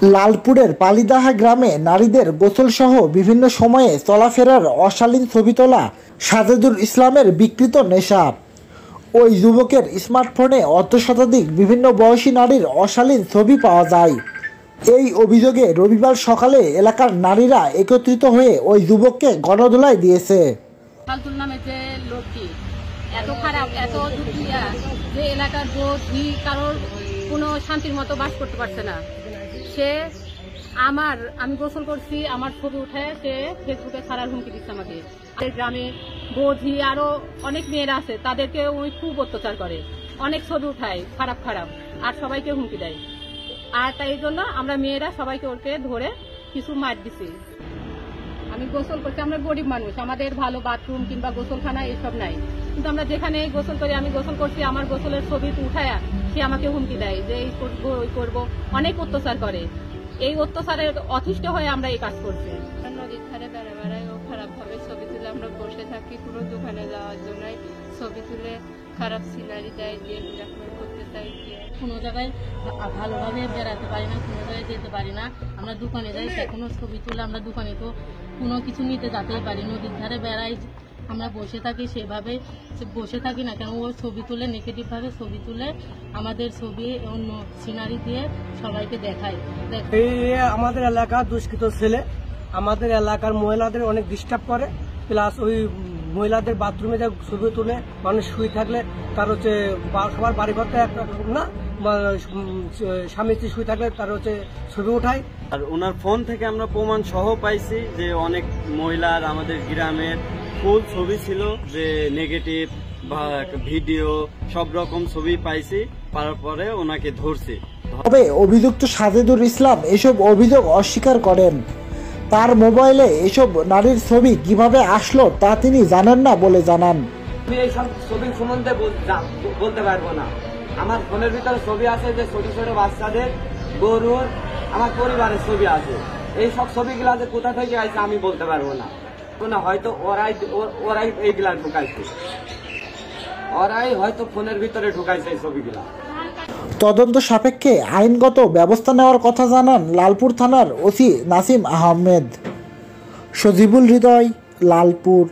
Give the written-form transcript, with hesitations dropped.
লালপুরের পালিদাহা গ্রামে নারীদের গোসলসহ বিভিন্ন সময়ে চলাফেরার অশালীন ছবি তোলা সাজেদুল ইসলামের বিকৃত নেশা। ওই যুবকের স্মার্টফোনে অর্ধশতাধিক বিভিন্ন বয়সী নারীর অশালীন ছবি পাওয়া যায়। এই অভিযোগে রবিবার সকালে এলাকার নারীরা একত্রিত হয়ে ওই যুবককে গণধোলাই দিয়েছে। ফালতুল নামে যে লোকটি এত খারাপ, এত দুঃখিয়া যে এলাকার বোধি কারোর কোনো শান্তির মতো বাস করতে পারছে না। সে আমি গোসল করছি, আমার ছবি উঠে সে ফেসবুকে ছাড়ার হুমকি দিচ্ছে আমাকে। গ্রামে বোধি আরো অনেক মেয়েরা আছে, তাদেরকে ওই খুব অত্যাচার করে, অনেক ছবি উঠায় খারাপ খারাপ, আর সবাইকে হুমকি দেয়। আর তাই জন্য আমরা মেয়েরা সবাইকে ওকে ধরে কিছু মার দিছি। আমি গোসল করছি, আমরা গরিব মানুষ, আমাদের ভালো বাথরুম কিংবা গোসলখানা এসব নাই, কিন্তু আমরা যেখানে গোসল করি, আমি গোসল করছি, আমার গোসলের ছবি উঠায়া সে আমাকে হুমকি দেয় যে এই করবো ওই করবো, অনেক অত্যাচার করে। এই অত্যাচারের অতিষ্ঠ হয়ে আমরা এই কাজ করছি। নদীর ধারে বেড়ায় ও খারাপ ভাবে ছবি তুলে আমরা বসে থাকি, পুরো দোকানে যাওয়ার জন্য ছবি তুলে খারাপ সিনারি দেয়, দিয়ে ব্ল্যাকমেল করতে চাই। কোনো জায়গায় ভালোভাবে বেড়াতে পারি না, কোনো জায়গায় যেতে পারি না। আমরা দোকানে যাই, সে কোনো ছবি তুলে আমরা দোকানে তো কোনো কিছু নিতে যেতেই পারি। নদীর ধারে বেড়াই, আমরা বসে থাকি, সেভাবে বসে থাকি না কেন, ও ছবি তুলে নেগেটিভভাবে ছবি তুলে আমাদের ছবি অন্য সিনারি দিয়ে সবাইকে দেখায়। এই আমাদের এলাকার দুষ্কৃত ছেলে আমাদের এলাকার মহিলাদের অনেক ডিস্টার্ব করে, প্লাস ওই মহিলাদের বাথরুমে যা ছবি তুলে মানুষ শুয়ে থাকলে তার হচ্ছে সবার বাড়ি ঘরটা একটা না, স্বামী স্ত্রী শুয়ে থাকলে তার হচ্ছে ছবি উঠায়। আর ওনার ফোন থেকে আমরা প্রমাণ সহ পাইছি যে অনেক মহিলার আমাদের গ্রামের ফুল ছবি ছিল, যে নেগেটিভ বা ভিডিও সব রকম ছবি পাইছি, পাওয়ার পরে ওনাকে ধরছি। তবে অভিযুক্ত সাজেদুল ইসলাম এসব অভিযোগ অস্বীকার করেন। তার মোবাইলে এসব নারীর ছবি কিভাবে আসলো তা তিনি জানেন না বলে জানান। আমি এইসব ছবি সম্বন্ধে বলতে পারবো না। আমার ফোনের ভিতরে ছবি আছে যে ছোট ছোট বাচ্চাদের, গরুর, আমার পরিবারের ছবি আছে। এই সব ছবিগুলা যে কোথা থেকে আসছে আমি বলতে পারবো না। হয়তো ওরাই এইগুলা ঢুকাইছে, ওরাই হয়তো ফোনের ভিতরে ঢুকাইছে এই ছবিগুলা। তদন্ত সাপেক্ষে আইনগত ব্যবস্থা নেওয়ার কথা জানান লালপুর থানার ওসি নাসিম আহমেদ। সজিবুল হৃদয়, লালপুর।